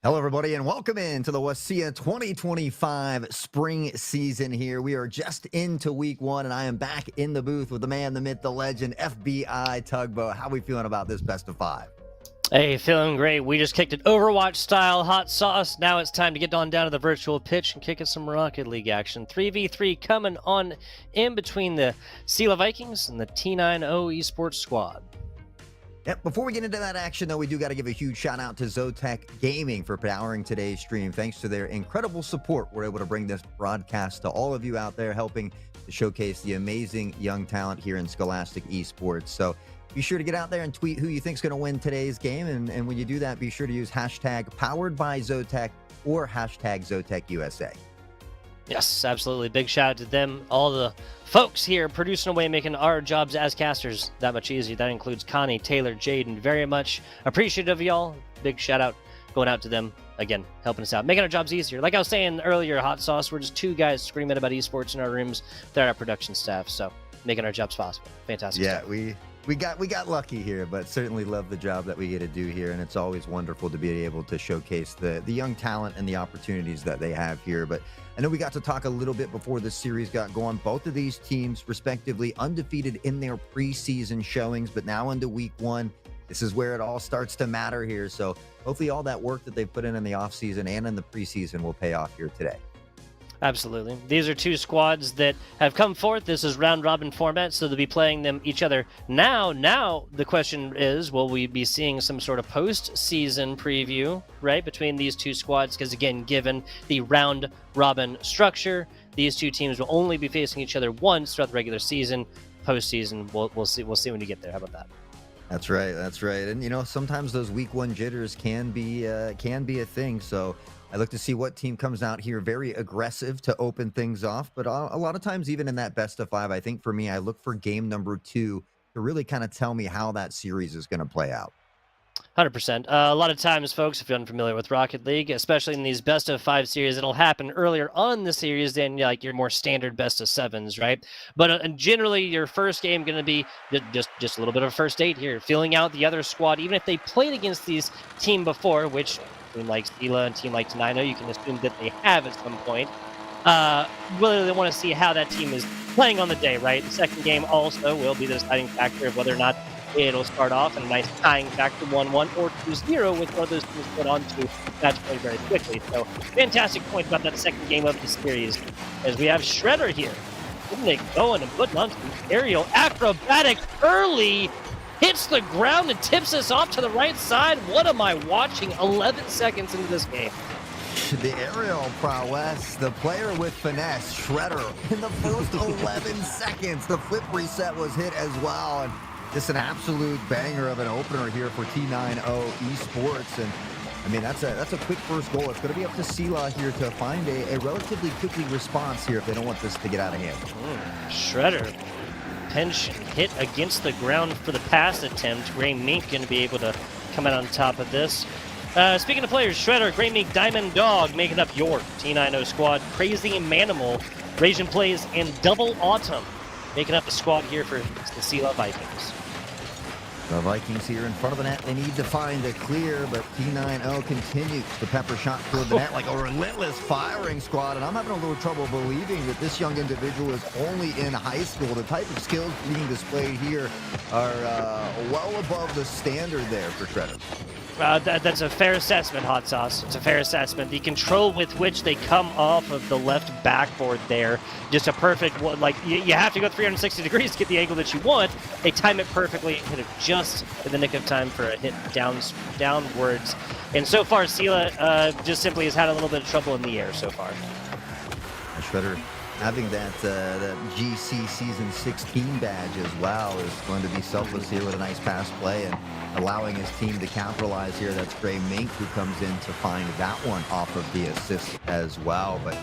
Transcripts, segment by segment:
Hello, everybody, and welcome into the WSSEA 2025 spring season here. We are just into week one, and I am back in the booth with the man, the myth, the legend, FBI Tugboat. How are we feeling about this best of five? Hey, feeling great. We just kicked it Overwatch-style hot sauce. Now it's time to get on down to the virtual pitch and kick it some Rocket League action. 3v3 coming on in between the Selah Vikings and the Tenino Esports squad. Yep. Before we get into that action, though, we do got to give a huge shout out to Zotac Gaming for powering today's stream. Thanks to their incredible support, we're able to bring this broadcast to all of you out there, helping to showcase the amazing young talent here in Scholastic Esports. So be sure to get out there and tweet who you think is going to win today's game. And when you do that, be sure to use hashtag powered by Zotac or hashtag Zotac USA. Yes, absolutely. Big shout out to them, all the folks here producing away, making our jobs as casters that much easier. That includes Connie, Taylor, Jaden. Very much appreciative of y'all. Big shout out going out to them. Again, helping us out, making our jobs easier. Like I was saying earlier, Hot Sauce, we're just two guys screaming about esports in our rooms. They're our production staff, so making our jobs possible. Fantastic Yeah, stuff. we got lucky here, but certainly love the job that we get to do here, and it's always wonderful to be able to showcase the young talent and the opportunities that they have here. But I know we got to talk a little bit before this series got going. Both of these teams, respectively, undefeated in their preseason showings, but now into week one, this is where it all starts to matter here. So hopefully all that work that they've put in the offseason and in the preseason will pay off here today. Absolutely. These are two squads that have come forth. This is round robin format, so they'll be playing them each other now. Now the question is, will we be seeing some sort of postseason preview, right, between these two squads? Because again, given the round robin structure, these two teams will only be facing each other once throughout the regular season. Postseason, we'll see. We'll see when you get there. How about that? That's right. That's right. And you know, sometimes those week one jitters can be a thing. So I look to see what team comes out here very aggressive to open things off. But a lot of times, even in that best of five, I think for me, I look for game number two to really kind of tell me how that series is going to play out. 100%. A lot of times, folks, if you're unfamiliar with Rocket League, especially in these best of five series, it'll happen earlier on the series than like your more standard best of sevens, right? But generally, your first game going to be just a little bit of a first date here, feeling out the other squad, even if they played against these team before, which team like Selah and team like Tenino, you can assume that they have at some point. Really, they want to see how that team is playing on the day, right? The second game also will be the deciding factor of whether or not it'll start off in a nice tying factor 1-1 or 2-0 with one of those teams put on to match point very quickly. So, fantastic point about that second game of the series, as we have Shredder here. Getting it going and putting on some aerial acrobatics early. Hits the ground and tips us off to the right side. What am I watching 11 seconds into this game? The aerial prowess, the player with finesse, Shredder, in the first 11 seconds. The flip reset was hit as well. And just an absolute banger of an opener here for T90 Esports. And I mean, that's a quick first goal. It's going to be up to Selah here to find a relatively quickly response here if they don't want this to get out of hand. Shredder. Tension hit against the ground for the pass attempt. Gray Mink going to be able to come out on top of this. Speaking of players, Shredder, Gray Mink, Diamond Dog making up your T90 squad. Crazy Manimal, Raging Plays, and Double Autumn making up the squad here for the Selah Vikings. The Vikings here in front of the net. They need to find a clear, but T90 continues to pepper shot toward the net like a relentless firing squad. And I'm having a little trouble believing that this young individual is only in high school. The type of skills being displayed here are well above the standard there for Shredder. That's a fair assessment, Hot Sauce. It's a fair assessment. The control with which they come off of the left backboard there, just a perfect one. Like, you have to go 360 degrees to get the angle that you want. They time it perfectly, hit it just in the nick of time for a hit downwards. And so far, Selah just simply has had a little bit of trouble in the air so far. Shredder having that GC Season 16 badge as well is going to be selfless here with a nice pass play and allowing his team to capitalize here. That's Gray Mink who comes in to find that one off of the assist as well. But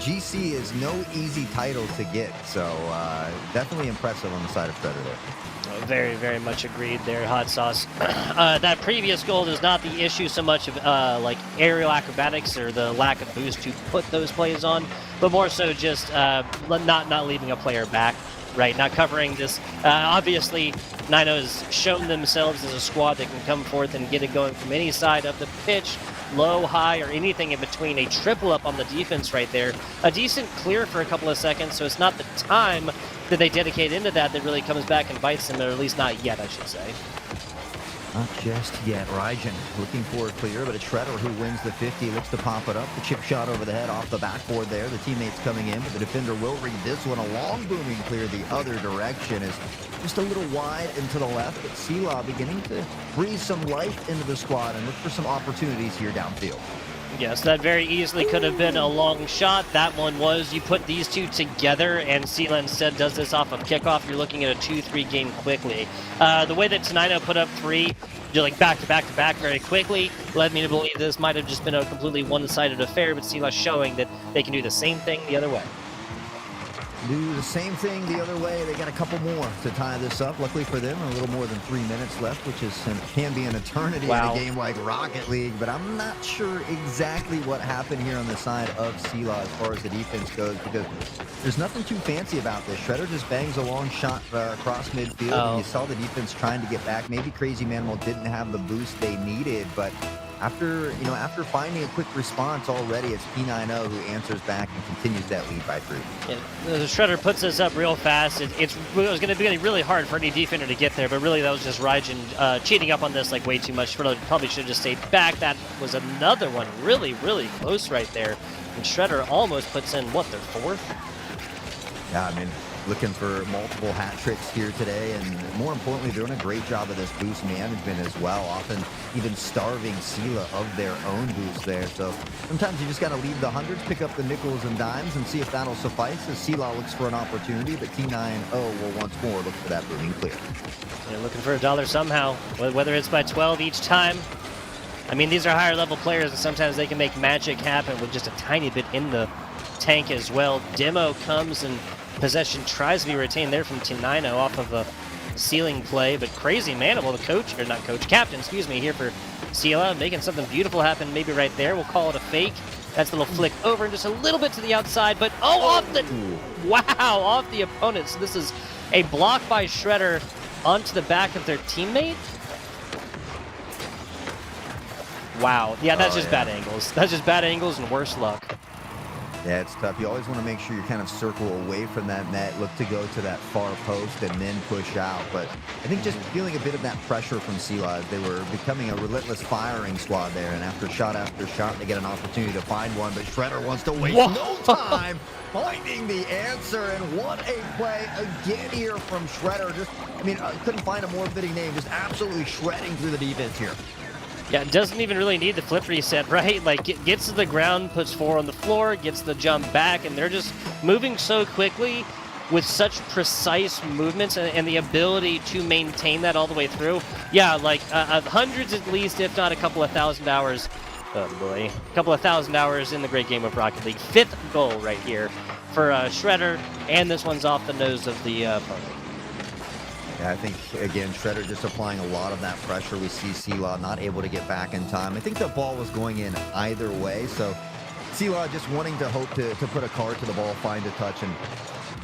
GC is no easy title to get, so definitely impressive on the side of Shredder there. Very, very much agreed there, Hot Sauce. That previous goal is not the issue so much of like aerial acrobatics or the lack of boost to put those plays on, but more so just not leaving a player back, right? Not covering this. Obviously, Nino has shown themselves as a squad that can come forth and get it going from any side of the pitch. low, high, or anything in between. A triple up on the defense right there. A decent clear for a couple of seconds, so it's not the time that they dedicate into that really comes back and bites them, or at least not yet, I should say. Not just yet. Raijin looking for a clear, but it's Shredder who wins the 50. Looks to pop it up. The chip shot over the head off the backboard there. The teammates coming in, but the defender will read this one. A long booming clear the other direction is just a little wide and to the left, but Selah beginning to breathe some life into the squad and look for some opportunities here downfield. Yes, that very easily could have been a long shot. That one was, you put these two together, and Selah instead does this off of kickoff. You're looking at a 2-3 game quickly. The way that Tenino put up 3, like back to back to back very quickly, led me to believe this might have just been a completely one-sided affair, but Selah showing that they can do the same thing the other way. Do the same thing the other way. They got a couple more to tie this up. Luckily for them, a little more than 3 minutes left, which is can be an eternity in a game like Rocket League. But I'm not sure exactly what happened here on the side of Selah as far as the defense goes, because there's nothing too fancy about this. Shredder just bangs a long shot across midfield, and you saw the defense trying to get back. Maybe Crazy Manimal didn't have the boost they needed, but after finding a quick response already, it's Tenino who answers back and continues that lead by 3. Yeah, the Shredder puts this up real fast. It was going to be really hard for any defender to get there, but really that was just Raijin cheating up on this like way too much. Shredder probably should have just stayed back. That was another one really, really close right there. And Shredder almost puts in, what, their 4th? Yeah, I mean, looking for multiple hat tricks here today, and more importantly, doing a great job of this boost management as well, often even starving Selah of their own boost there. So sometimes you just got to leave the hundreds, pick up the nickels and dimes, and see if that'll suffice as Selah looks for an opportunity, but T90 will once more look for that booming clear. They're looking for a dollar somehow, whether it's by 12 each time. I mean, these are higher level players, and sometimes they can make magic happen with just a tiny bit in the tank as well. Demo comes, and possession tries to be retained there from Tenino off of a ceiling play, but Crazy Manimal, the coach, or not coach, captain, excuse me, here for Selah, making something beautiful happen maybe right there. We'll call it a fake. That's a little flick over and just a little bit to the outside, but off the opponent. So this is a block by Shredder onto the back of their teammate. Wow. Yeah, that's just bad angles. That's just bad angles and worse luck. Yeah, it's tough. You always want to make sure you kind of circle away from that net, look to go to that far post, and then push out. But I think just feeling a bit of that pressure from Selah as they were becoming a relentless firing squad there. And after shot, they get an opportunity to find one. But Shredder wants to waste no time finding the answer. And what a play again here from Shredder. Couldn't find a more fitting name. Just absolutely shredding through the defense here. Yeah, doesn't even really need the flip reset, right? Like, gets to the ground, puts 4 on the floor, gets the jump back, and they're just moving so quickly with such precise movements and the ability to maintain that all the way through. Yeah, like hundreds at least, if not a couple of thousand hours. Oh boy, a couple of thousand hours in the great game of Rocket League. 5th goal right here for Shredder, and this one's off the nose of the opponent. Yeah, I think, again, Shredder just applying a lot of that pressure. We see Selah not able to get back in time. I think the ball was going in either way, so Selah just wanting to hope to put a card to the ball, find a touch, and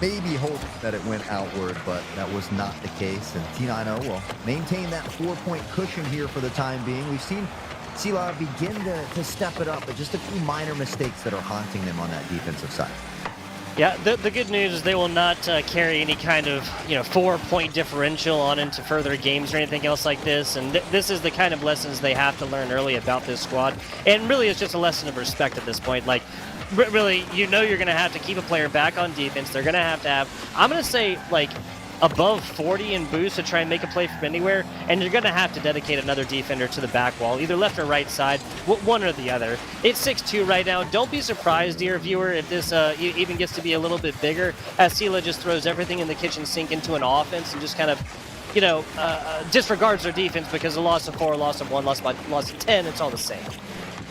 maybe hope that it went outward, but that was not the case. And T90 will maintain that 4-point cushion here for the time being. We've seen Selah begin to step it up, but just a few minor mistakes that are haunting them on that defensive side. Yeah, the good news is they will not carry any kind of 4-point differential on into further games or anything else like this. And this is the kind of lessons they have to learn early about this squad. And really, it's just a lesson of respect at this point. Like, really, you're going to have to keep a player back on defense. They're going to have, I'm going to say, like, above 40 in boost to try and make a play from anywhere, and you're going to have to dedicate another defender to the back wall, either left or right side, one or the other. It's 6-2 right now. Don't be surprised, dear viewer, if this even gets to be a little bit bigger, as Selah just throws everything in the kitchen sink into an offense and just kind of, disregards their defense because a loss of 4, loss of 1, loss of 10, it's all the same.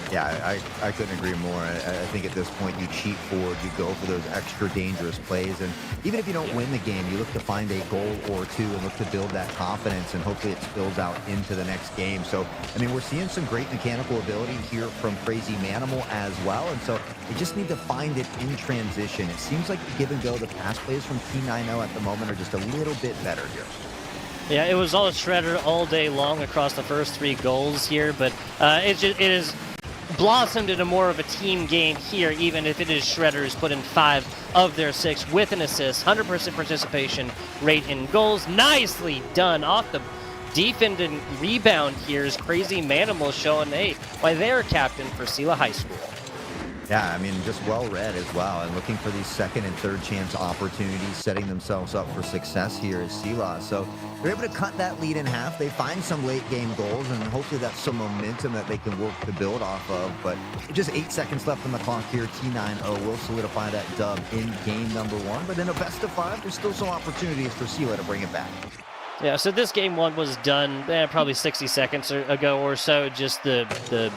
Yeah, I couldn't agree more. I think at this point you cheat forward, you go for those extra dangerous plays, and even if you don't win the game, you look to find a goal or two and look to build that confidence, and hopefully it spills out into the next game. So, I mean, we're seeing some great mechanical ability here from Crazy Manimal as well, and so they just need to find it in transition. It seems like the give and go, the pass plays from T90 at the moment are just a little bit better here. Yeah, it was all Shredder all day long across the first 3 goals here, but it is blossomed into more of a team game here, even if it is Shredder who's put in 5 of their 6 with an assist. 100% participation rate in goals. Nicely done off the defending rebound here is Crazy Manimal showing, hey, why they're captain for Selah High School. Yeah, I mean, just well read as well, and looking for these second and third chance opportunities, setting themselves up for success here as Selah. So they're able to cut that lead in half. They find some late game goals, and hopefully that's some momentum that they can work to build off of. But just 8 seconds left on the clock here. T90 will solidify that dub in game number 1. But in a best of 5, there's still some opportunities for Selah to bring it back. Yeah, so this game 1 was done probably 60 seconds ago or so. Just the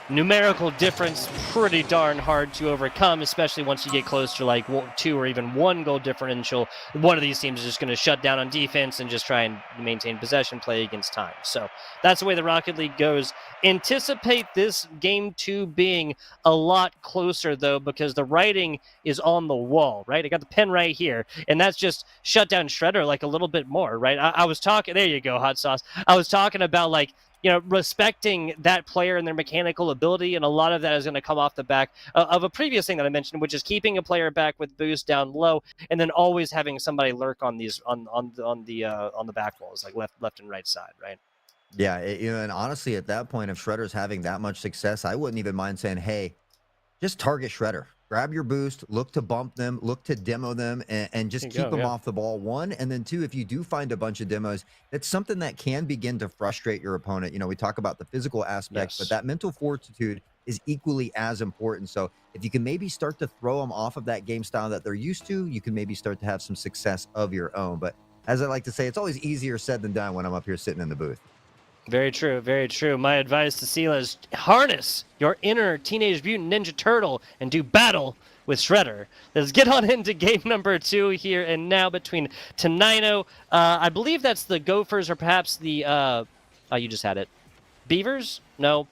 numerical difference pretty darn hard to overcome, especially once you get close to like 2 or even 1 goal differential. One of these teams is just going to shut down on defense and just try and maintain possession play against time. So that's the way the Rocket League goes. Anticipate this game 2 being a lot closer, though, because the writing is on the wall, right? I got the pen right here, and that's just shut down Shredder like a little bit more, right? I was talking, there you go, Hot Sauce. I was talking about like, you know, respecting that player and their mechanical ability, and a lot of that is going to come off the back of a previous thing that I mentioned, which is keeping a player back with boost down low, and then always having somebody lurk on these on the back walls, like left and right side, right? Yeah, you know, and honestly, at that point, if Shredder's having that much success, I wouldn't even mind saying, hey, just target Shredder. Grab your boost, look to bump them, look to demo them, and just keep them off the ball. 1, and then 2, if you do find a bunch of demos, it's something that can begin to frustrate your opponent. You know, we talk about the physical aspects, but that mental fortitude is equally as important. So if you can maybe start to throw them off of that game style that they're used to, you can maybe start to have some success of your own. But as I like to say, it's always easier said than done when I'm up here sitting in the booth. Very true, very true. My advice to Selah is harness your inner Teenage Mutant Ninja Turtle and do battle with Shredder. Let's get on into game number 2 here and now between Tenino. I believe that's the Gophers, or perhaps the, oh, you just had it. Beavers? No,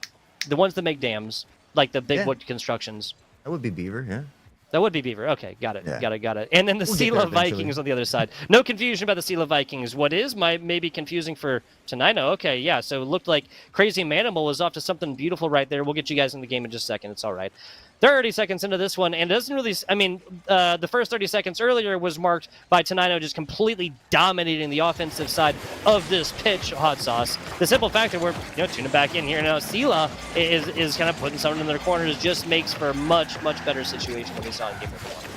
the ones that make dams, like the big wood constructions. That would be Beaver, yeah. That would be Beaver. Okay, got it, Yeah. got it. And then the Selah Vikings on the other side. No confusion about the Selah Vikings. What is maybe confusing for Tenino? Okay, yeah, so it looked like Crazy Manimal was off to something beautiful right there. We'll get you guys in the game in just a second. It's all right. 30 seconds into this one, and it doesn't really, I mean, the first 30 seconds earlier was marked by Tenino just completely dominating the offensive side of this pitch, Hot Sauce. The simple fact that we're, tuning back in here now, Selah is kind of putting someone in their corners, just makes for a much, much better situation than we saw in game number 1.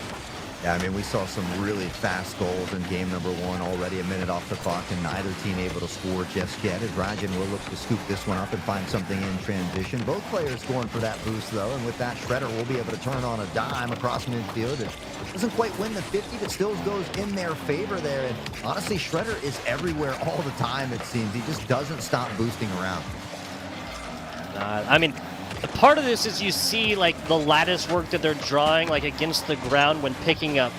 Yeah, I mean, we saw some really fast goals in game number 1, already a minute off the clock, and neither team able to score just yet, as Rajan will look to scoop this one up and find something in transition. Both players going for that boost, though, and with that, Shredder will be able to turn on a dime across midfield. It doesn't quite win the 50, but still goes in their favor there, and honestly, Shredder is everywhere all the time, it seems. He just doesn't stop boosting around. I mean, part of this is you see like the lattice work that they're drawing like against the ground when picking up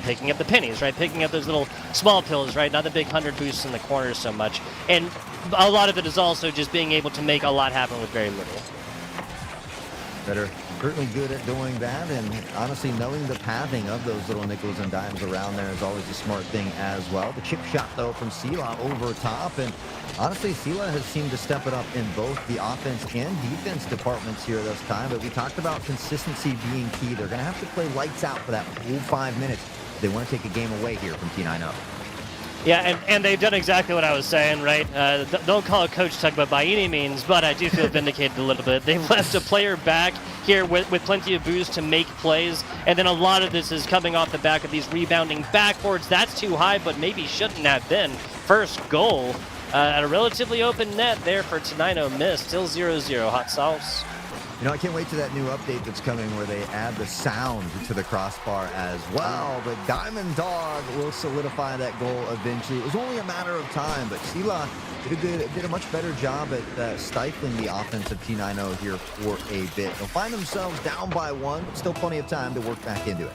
picking up the pennies, right? Picking up those little small pills, right? Not the big 100 boosts in the corners so much. And a lot of it is also just being able to make a lot happen with very little. Better. Certainly good at doing that, and honestly, knowing the pathing of those little nickels and dimes around there is always a smart thing as well. The chip shot, though, from Selah over top, and honestly, Selah has seemed to step it up in both the offense and defense departments here this time, but we talked about consistency being key. They're going to have to play lights out for that full 5 minutes if they want to take a game away here from T90. Yeah, and they've done exactly what I was saying, right? Don't call it Coach Tugba by any means, but I do feel vindicated a little bit. They've left a player back here with plenty of boost to make plays, and then a lot of this is coming off the back of these rebounding backboards. That's too high, but maybe shouldn't have been. First goal at a relatively open net there for Tenino. Miss. Still 0-0. Hot Sauce. You know, I can't wait to that new update that's coming where they add the sound to the crossbar as well. But Diamond Dog will solidify that goal eventually. It was only a matter of time, but Selah did a much better job at stifling the offense of T90 here for a bit. They'll find themselves down by 1, but still plenty of time to work back into it.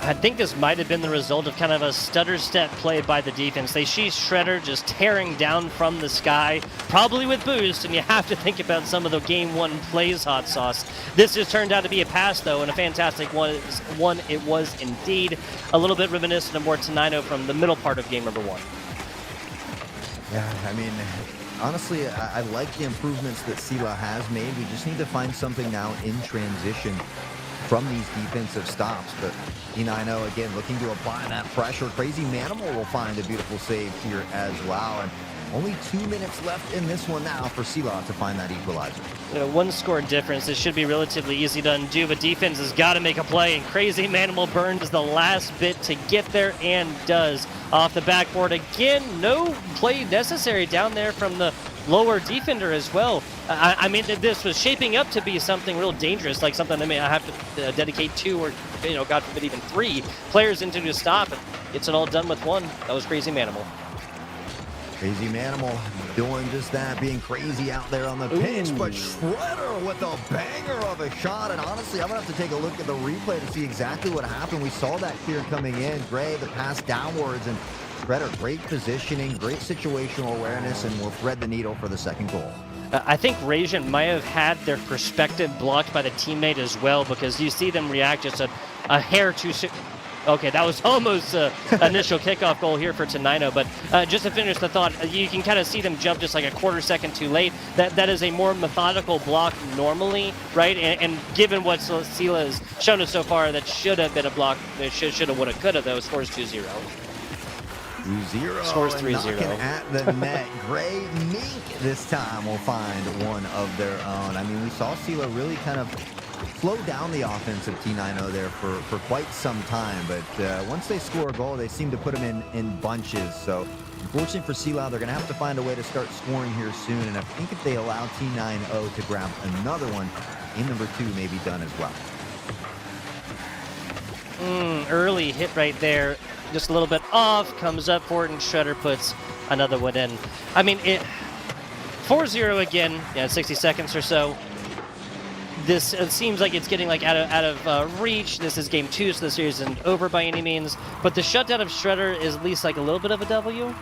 I think this might have been the result of kind of a stutter step play by the defense. They see Shredder just tearing down from the sky, probably with boost, and you have to think about some of the game 1 plays, Hot Sauce. This just turned out to be a pass, though, and a fantastic one it was indeed. A little bit reminiscent of more Tenino from the middle part of game number 1. Yeah, I mean, honestly, I like the improvements that Selah has made. We just need to find something now in transition from these defensive stops. But Tenino, again, looking to apply that pressure. Crazy Manimal will find a beautiful save here as well. And only 2 minutes left in this one now for Selah to find that equalizer. You know, one score difference. This should be relatively easy to undo, but defense has got to make a play. And Crazy Manimal burns the last bit to get there and does. Off the backboard again, no play necessary down there from the lower defender as well. I mean, this was shaping up to be something real dangerous, like something they may have to dedicate 2 or, God forbid, even 3 players into to stop. And gets it all done with 1. That was Crazy Manimal. Crazy Manimal doing just that, being crazy out there on the pitch, but Shredder with a banger of a shot. And honestly, I'm going to have to take a look at the replay to see exactly what happened. We saw that clear coming in. Gray, the pass downwards, and Shredder, great positioning, great situational awareness, and will thread the needle for the second goal. I think Rajin might have had their perspective blocked by the teammate as well, because you see them react just a hair too soon. Okay, that was almost initial kickoff goal here for Tenino, but just to finish the thought, you can kind of see them jump just like a quarter second too late. That is a more methodical block normally, right? And given what Selah has shown us so far, that should have been a block. It should have, would have, could have, though. Scores 2-0. 2-0. Scores 3-0. 3-0. At the net. Gray Mink this time will find one of their own. I mean, we saw Selah really kind of slow down the offense of Tenino there for quite some time, but once they score a goal, they seem to put them in bunches. So unfortunately for Selah, they're going to have to find a way to start scoring here soon, and I think if they allow Tenino to grab another one, game number 2 may be done as well. Early hit right there, just a little bit off, comes up for it, and Shredder puts another one in. I mean, 4-0 again, 60 seconds or so. This seems like it's getting like out of reach. This is game 2, so the series isn't over by any means. But the shutdown of Shredder is at least like a little bit of a W.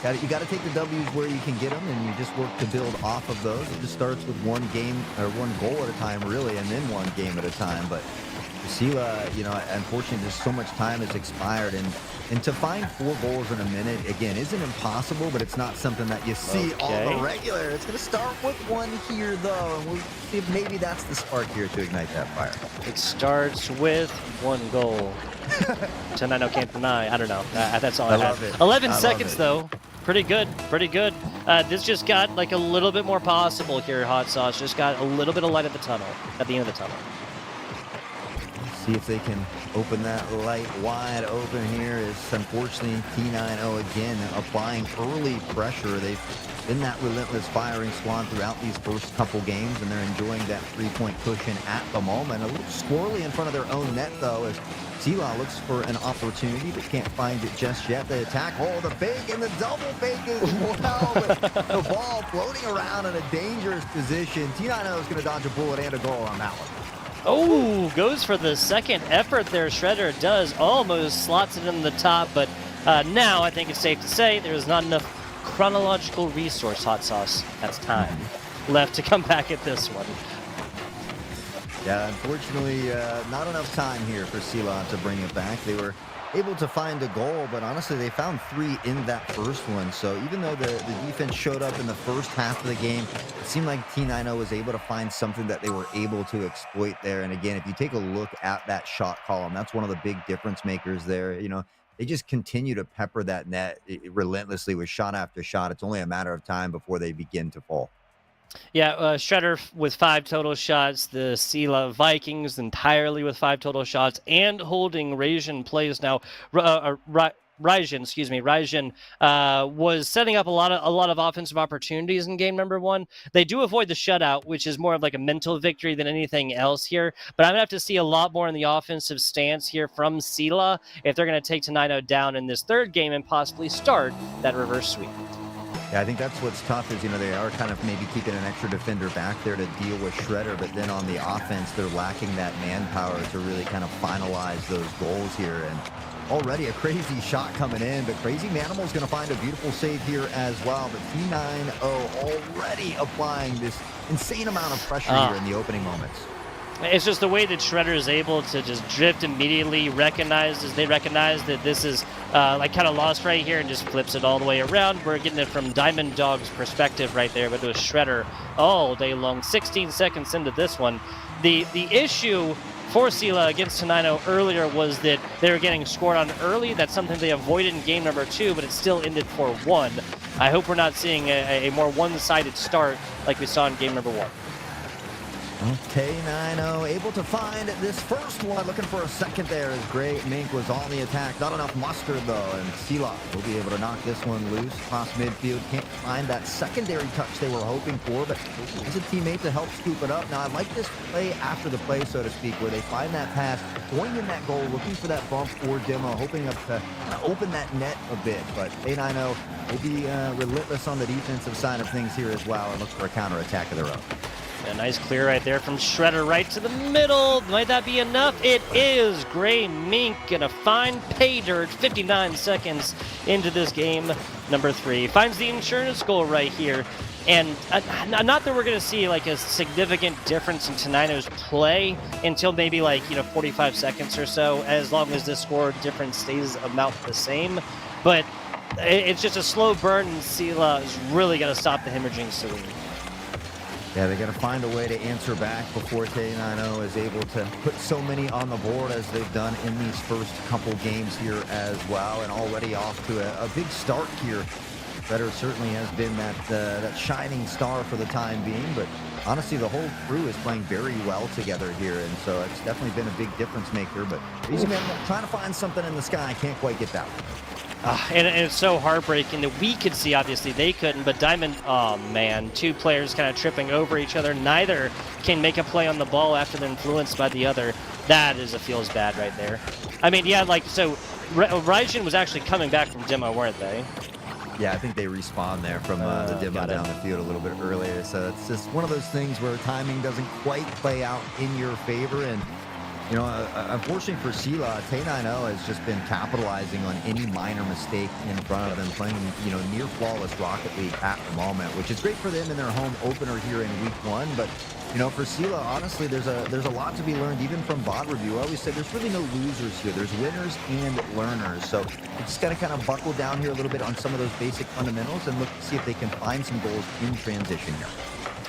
You got to take the W's where you can get them, and you just work to build off of those. It just starts with one game or one goal at a time, really, and then one game at a time. But Selah, unfortunately, just so much time has expired, and to find 4 goals in a minute, again, isn't impossible, but it's not something that you see on the regular. It's going to start with 1 here, though, and we'll see if maybe that's the spark here to ignite that fire. It starts with 1 goal. Tenino can't deny. I don't know. That's all I have. Love it. 11 seconds, though. Pretty good. Pretty good. This just got like a little bit more possible here, Hot Sauce. Just got a little bit of light at the end of the tunnel. See if they can open that light wide open here. Is unfortunately Tenino again applying early pressure. They've been that relentless firing squad throughout these first couple games, and they're enjoying that 3-point cushion at the moment. A little squirrely in front of their own net, though, as Selah looks for an opportunity but can't find it just yet. The attack, the fake and the double fake as well. With the ball floating around in a dangerous position. Tenino is going to dodge a bullet and a goal on that one. Oh, goes for the second effort there. Shredder does, almost slots it in the top, but now I think it's safe to say there's not enough chronological resource, Hot Sauce. That's time left to come back at this one. Yeah, unfortunately, not enough time here for Selah to bring it back. They were able to find a goal, but honestly, they found 3 in that first one. So even though the defense showed up in the first half of the game, it seemed like Tenino was able to find something that they were able to exploit there. And again, if you take a look at that shot column, that's one of the big difference makers there. They just continue to pepper that net relentlessly with shot after shot. It's only a matter of time before they begin to fall. Yeah, Shredder with 5 total shots. The Selah Vikings entirely with 5 total shots, and holding Rajin plays now. Rajin was setting up a lot of offensive opportunities in game number 1. They do avoid the shutout, which is more of like a mental victory than anything else here. But I'm gonna have to see a lot more in the offensive stance here from Selah if they're gonna take Tenino down in this 3rd game and possibly start that reverse sweep. Yeah, I think that's what's tough is, they are kind of maybe keeping an extra defender back there to deal with Shredder, but then on the offense, they're lacking that manpower to really kind of finalize those goals here. And already a crazy shot coming in, but Crazy Manimal's going to find a beautiful save here as well. But Tenino already applying this insane amount of pressure here in the opening moments. It's just the way that Shredder is able to just drift immediately, they recognize that this is like kind of lost right here, and just flips it all the way around. We're getting it from Diamond Dog's perspective right there, but it was Shredder all day long. 16 seconds into this one. The issue for Selah against Tenino earlier was that they were getting scored on early. That's something they avoided in game number 2, but it still ended 4-1. I hope we're not seeing a more one-sided start like we saw in game number 1. Tenino able to find this first one, looking for a second there as Great Mink was on the attack. Not enough mustard though, and Selah will be able to knock this one loose across midfield. Can't find that secondary touch they were hoping for, but there's a teammate to help scoop it up. Now I like this play after the play, so to speak, where they find that pass, going in that goal, looking for that bump or demo, hoping up to open that net a bit. But Tenino will be relentless on the defensive side of things here as well, and look for a counterattack of their own. A nice clear right there from Shredder right to the middle. Might that be enough? It is. Gray Mink gonna find pay dirt 59 seconds into this game number 3. Finds the insurance goal right here. And not that we're going to see like a significant difference in Tenino's play until maybe 45 seconds or so, as long as the score difference stays about the same. But it's just a slow burn, and Selah is really going to stop the hemorrhaging soon. Yeah, they got to find a way to answer back before Tenino is able to put so many on the board as they've done in these first couple games here as well, and already off to a big start here. Shredder certainly has been that shining star for the time being, but honestly, the whole crew is playing very well together here, and so it's definitely been a big difference maker. But Easy Man trying to find something in the sky, can't quite get that one. And it's so heartbreaking that we could see, obviously they couldn't, but Diamond, oh man, 2 players kind of tripping over each other. Neither can make a play on the ball after they're influenced by the other. That feels bad right there. I mean, yeah, so Raijin was actually coming back from demo, weren't they? Yeah, I think they respawned there from the demo down the field a little bit earlier. So it's just one of those things where timing doesn't quite play out in your favor. And you know, unfortunately for Selah, Tenino has just been capitalizing on any minor mistake in front of them, playing, near flawless Rocket League at the moment, which is great for them in their home opener here in week 1. But, for Selah, honestly, there's a lot to be learned, even from bot review. I always say there's really no losers here. There's winners and learners. So you just got to kind of buckle down here a little bit on some of those basic fundamentals and look to see if they can find some goals in transition here.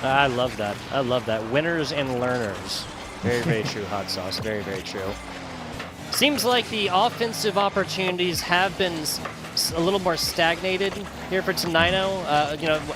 I love that. I love that. Winners and learners. Very, very true, Hot Sauce. Very, very true. Seems like the offensive opportunities have been a little more stagnated here for Tenino,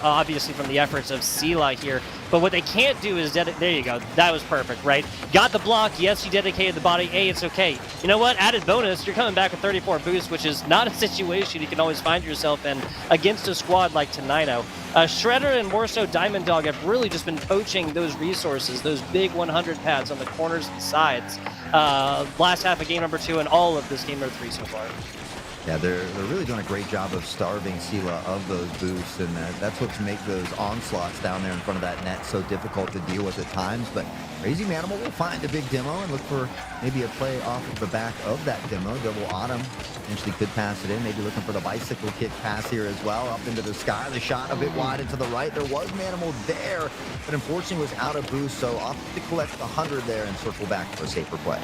obviously from the efforts of Selah here. But what they can't do is, there you go, that was perfect, right? Got the block, yes, you dedicated the body, hey, it's okay. You know what, added bonus, you're coming back with 34 boost, which is not a situation you can always find yourself in against a squad like Tenino. Shredder and more so Diamond Dog have really just been poaching those resources, those big 100 pads on the corners and sides. Last half of game number 2 and all of this game number 3 so far. Yeah, they're really doing a great job of starving Selah of those boosts, and that's what's make those onslaughts down there in front of that net so difficult to deal with at times. But Crazy Manimal will find a big demo and look for maybe a play off of the back of that demo. Double Autumn potentially could pass it in, maybe looking for the bicycle kick pass here as well, up into the sky. The shot a bit wide and to the right. There was Manimal there, but unfortunately was out of boost, so off to collect the 100 there and circle back for a safer play.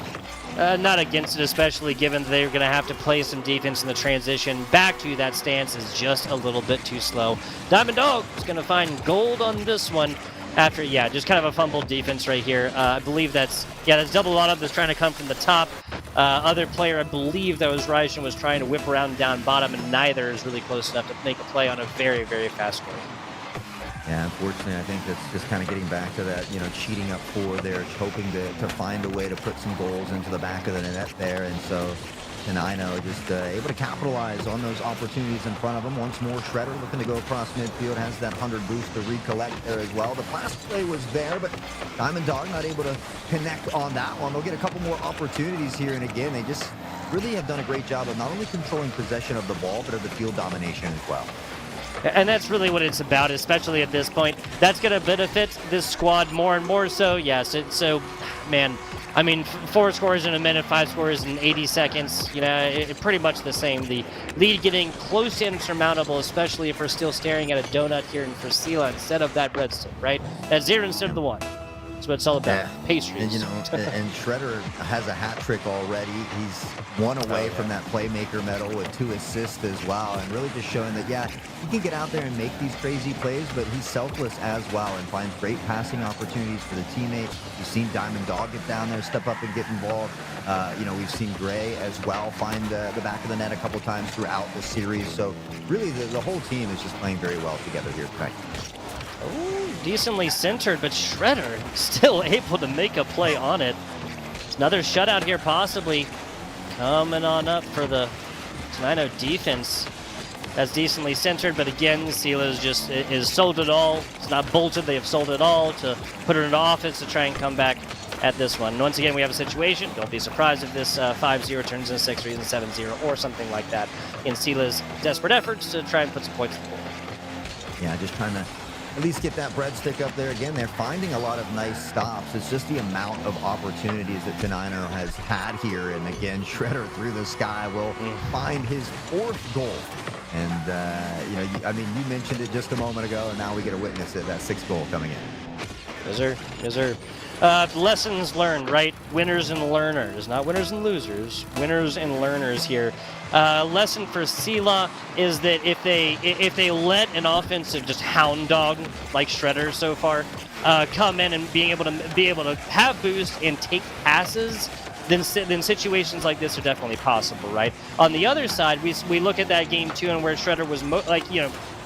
Not against it, especially given that they're going to have to play some defense in the transition. Back to that stance is just a little bit too slow. Diamond Dog is going to find gold on this one after, just kind of a fumbled defense right here. I believe that's double on up that's trying to come from the top. Other player, I believe that was Raijin, was trying to whip around down bottom, and neither is really close enough to make a play on a very, very fast score. Yeah, unfortunately, I think that's just kind of getting back to that, cheating up forward there, hoping to find a way to put some goals into the back of the net there. And so Tenino just able to capitalize on those opportunities in front of him. Once more, Shredder looking to go across midfield, has that 100 boost to recollect there as well. The pass play was there, but Diamond Dog not able to connect on that one. They'll get a couple more opportunities here, and again, they just really have done a great job of not only controlling possession of the ball, but of the field domination as well. And that's really what it's about, especially at this point. That's going to benefit this squad more and more so. Yes, man, I mean, 4 scores in a minute, 5 scores in 80 seconds. Pretty much the same. The lead getting close to insurmountable, especially if we're still staring at a donut here for Selah instead of that redstone, right? That 0 instead of the 1. That's what it's all about. Yeah. Pastries. And, and Shredder has a hat trick already. He's one away from that playmaker medal with 2 assists as well. And really just showing that, yeah, he can get out there and make these crazy plays, but he's selfless as well and finds great passing opportunities for the teammates. You've seen Diamond Dog get down there, step up and get involved. We've seen Gray as well find the back of the net a couple times throughout the series. So really the whole team is just playing very well together here tonight. Ooh, decently centered, but Shredder still able to make a play on it. There's another shutout here possibly coming on up for the Tenino defense. That's decently centered, but again, Selah is sold it all. It's not bolted. They have sold it all to put it into offense to try and come back at this one. And once again, we have a situation. Don't be surprised if this 5-0 turns into 6 or even 7-0 or something like that in Selah's desperate efforts to try and put some points on the board. Yeah, just trying to at least get that breadstick up there. Again, they're finding a lot of nice stops. It's just the amount of opportunities that Tenino has had here. And again, Shredder through the sky will find his 4th goal. And, you mentioned it just a moment ago, and now we get to witness it, that 6th goal coming in. Yes, sir. Lessons learned, right? Winners and learners, not winners and losers. Winners and learners here. Lesson for Selah is that if they let an offensive just hound dog like Shredder so far come in and be able to have boost and take passes, then situations like this are definitely possible, right? On the other side, we look at that game too, and where Shredder was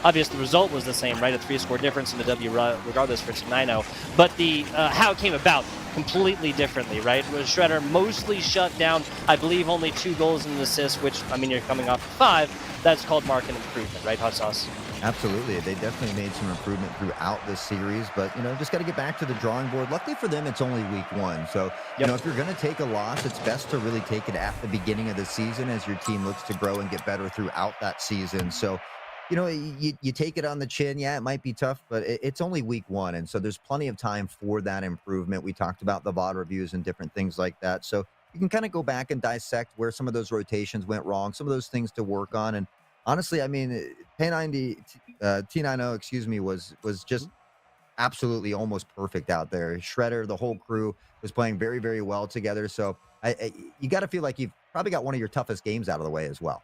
obviously the result was the same, right? A 3-score difference in the W regardless for Tenino. But the how it came about completely differently, right? Was Shredder mostly shut down, I believe only 2 goals and an assist, which, you're coming off 5. That's called market improvement, right, Hot Sauce? Absolutely. They definitely made some improvement throughout this series, but, just got to get back to the drawing board. Luckily for them, it's only week 1. So, if you're going to take a loss, it's best to really take it at the beginning of the season as your team looks to grow and get better throughout that season. So, you take it on the chin. Yeah, it might be tough, but it's only week 1. And so there's plenty of time for that improvement. We talked about the VOD reviews and different things like that. So you can kind of go back and dissect where some of those rotations went wrong, some of those things to work on. And honestly, T90, was just absolutely almost perfect out there. Shredder, the whole crew was playing very, very well together. So you got to feel like you've probably got one of your toughest games out of the way as well.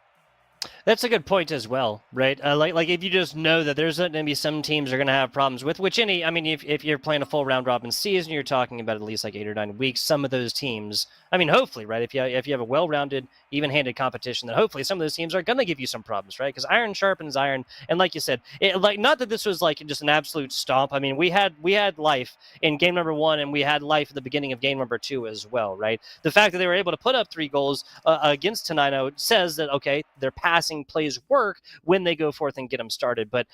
That's a good point as well, right? Like if you just know that there's going to be some teams are going to have problems with, which if you're playing a full round robin season, you're talking about at least like 8 or 9 weeks. Some of those teams, hopefully, right? If you have a well-rounded, even-handed competition, then hopefully some of those teams are going to give you some problems, right? Because iron sharpens iron, and like you said, not that this was like just an absolute stomp. We had life in game number 1, and we had life at the beginning of game number 2 as well, right? The fact that they were able to put up 3 goals against Tenino says that okay, their passing plays work when they go forth and get them started, but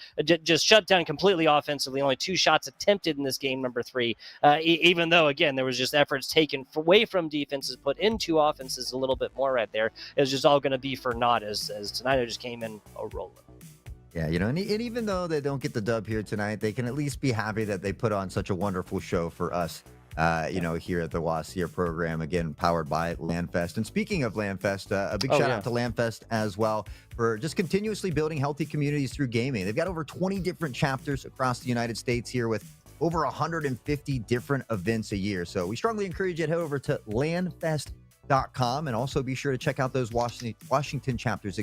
just shut down completely offensively. Only 2 shots attempted in this game number 3, even though again there was just efforts taken away from defenses put into offenses a little bit more right there. It was just all going to be for naught as Tenino just came in a rolling. Yeah, and even though they don't get the dub here tonight, they can at least be happy that they put on such a wonderful show for us here at the WSSEA program, again, powered by LandFest. And speaking of LandFest, a big shout out to LandFest as well for just continuously building healthy communities through gaming. They've got over 20 different chapters across the United States here with over 150 different events a year. So we strongly encourage you to head over to landfest.com and also be sure to check out those Washington chapters,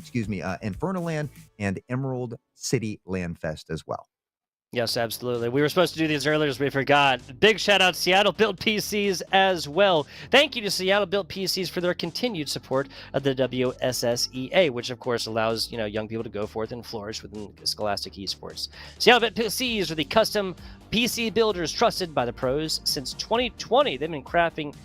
Inferno Land and Emerald City LandFest as well. Yes, absolutely. We were supposed to do these earlier, as we forgot. Big shout out to Seattle Built PCs as well. Thank you to Seattle Built PCs for their continued support of the WSSEA, which of course allows young people to go forth and flourish within scholastic esports. Seattle Built PCs are the custom PC builders trusted by the pros since 2020. They've been crafting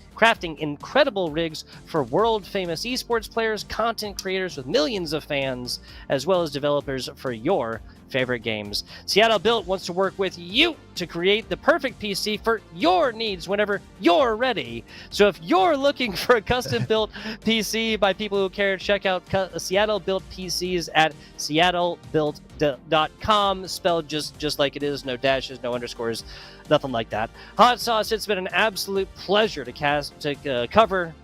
incredible rigs for world-famous esports players, content creators with millions of fans, as well as developers for your favorite games. Seattle Built wants to work with you to create the perfect PC for your needs whenever you're ready. So if you're looking for a custom-built PC by people who care, check out Seattle Built PCs at seattlebuilt.com, spelled just like it is, no dashes, no underscores, nothing like that. Hot Sauce, it's been an absolute pleasure to cover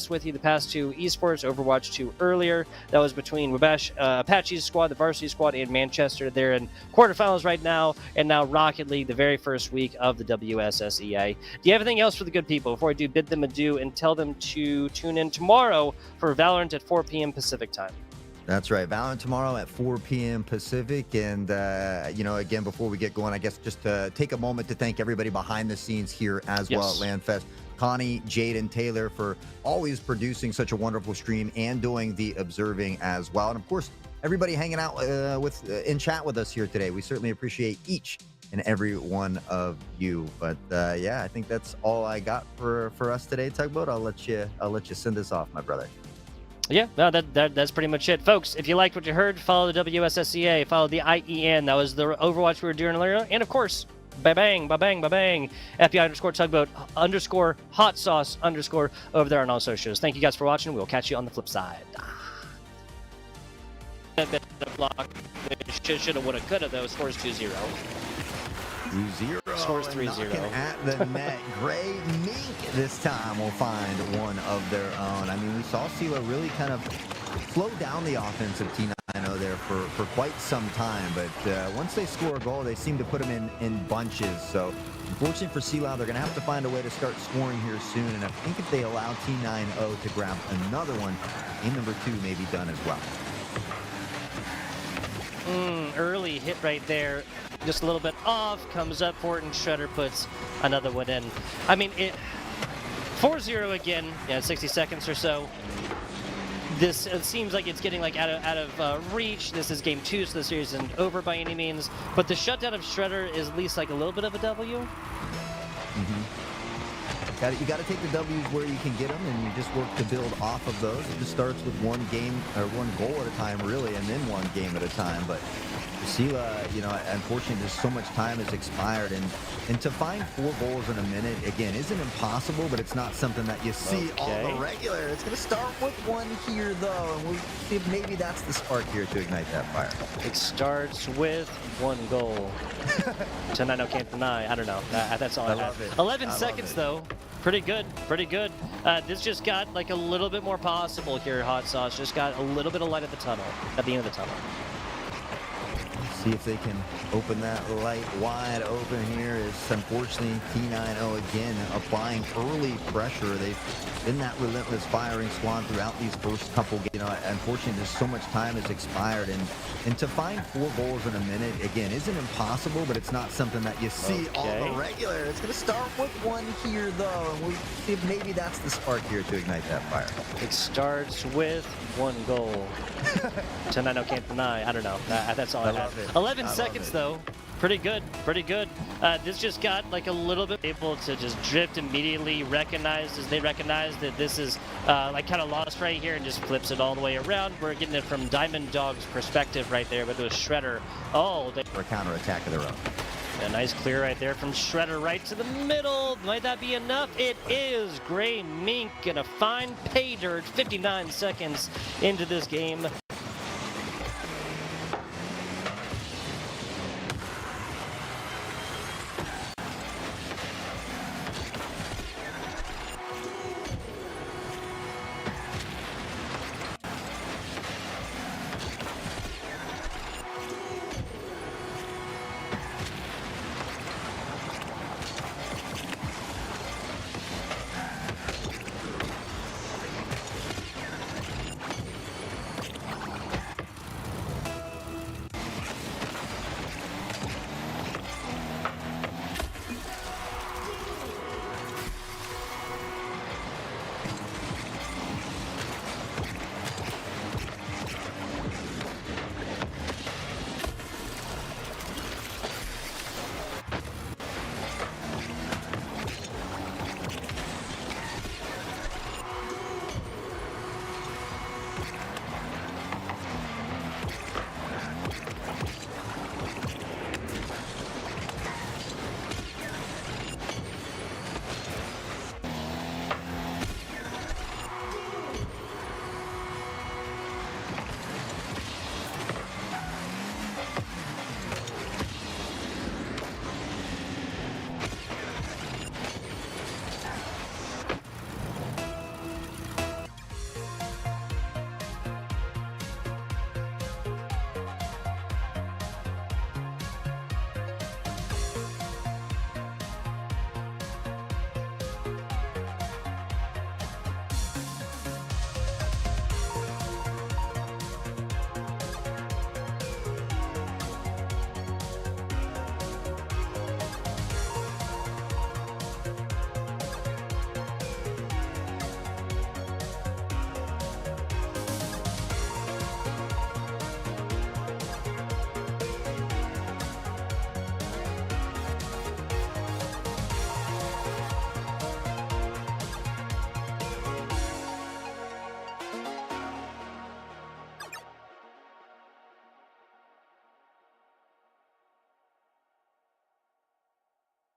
with you the past 2 esports, Overwatch 2 earlier. That was between Apache's squad, the varsity squad, and Manchester. They're in quarterfinals right now, and now Rocket League, the very first week of the WSSEA. Do you have anything else for the good people before I do bid them adieu and tell them to tune in tomorrow for Valorant at 4 p.m. Pacific time? That's right. Valorant tomorrow at 4 p.m. Pacific. And, again, before we get going, I guess just to take a moment to thank everybody behind the scenes here as well at LANFest. Connie, Jade, and Taylor for always producing such a wonderful stream and doing the observing as well. And, of course, everybody hanging out in chat with us here today. We certainly appreciate each and every one of you. But, I think that's all I got for us today, Tugboat. I'll let you send us off, my brother. Yeah, no, that's pretty much it. Folks, if you liked what you heard, follow the WSSEA, follow the IEN. That was the Overwatch we were doing earlier. And, of course, ba-bang, ba-bang, ba-bang, FBI_Tugboat_ hot sauce_ over there on all socials. Thank you guys for watching. We'll catch you on the flip side. Shoulda, woulda, coulda, though. Scores 2-0. 2-0. Scores 3-0. At the net. Gray Mink this time will find one of their own. I mean, we saw Selah really kind of slow down the offense of Tenino there for quite some time. But once they score a goal, they seem to put them in bunches. So, unfortunately for Selah, they're going to have to find a way to start scoring here soon. And I think if they allow Tenino to grab another one, game number 2 may be done as well. Early hit right there. Just a little bit off, comes up for it, and Shredder puts another one in. I mean, 4-0 again, 60 seconds or so. This it seems like it's getting like out of reach. This is game 2, so the series isn't over by any means. But the shutdown of Shredder is at least like a little bit of a W. You got to take the W's where you can get them, and you just work to build off of those. It just starts with one game or one goal at a time, really, and then one game at a time. But Selah, unfortunately, there's so much time has expired, and to find 4 goals in a minute again isn't impossible, but it's not something that you see on the regular. It's going to start with one here, though, and we'll see if maybe that's the spark here to ignite that fire. It starts with 1 goal. Tenino can't deny. I don't know. That's all I have. 11 seconds, though. Pretty good. This just got like a little bit more possible here, Hot Sauce. Just got a little bit of light at the end of the tunnel. See if they can open that light wide open here. Is unfortunately Tenino again applying early pressure. They've been that relentless firing squad throughout these first couple games. Unfortunately, there's so much time has expired, and to find 4 goals in a minute again isn't impossible, but it's not something that you see on the regular. It's going to start with one here, though, and we'll see if maybe that's the spark here to ignite that fire. It starts with 1 goal. Tenino can't deny. I don't know. That's all I have. 11 seconds, though. Pretty good. This just got like a little bit able to just drift immediately, they recognize that this is like kind of lost right here, and just flips it all the way around. We're getting it from Diamond Dog's perspective right there, but it was Shredder. For a counterattack of their own. A nice clear right there from Shredder right to the middle. Might that be enough? It is. Gray Mink and a fine pay dirt. 59 seconds into this game.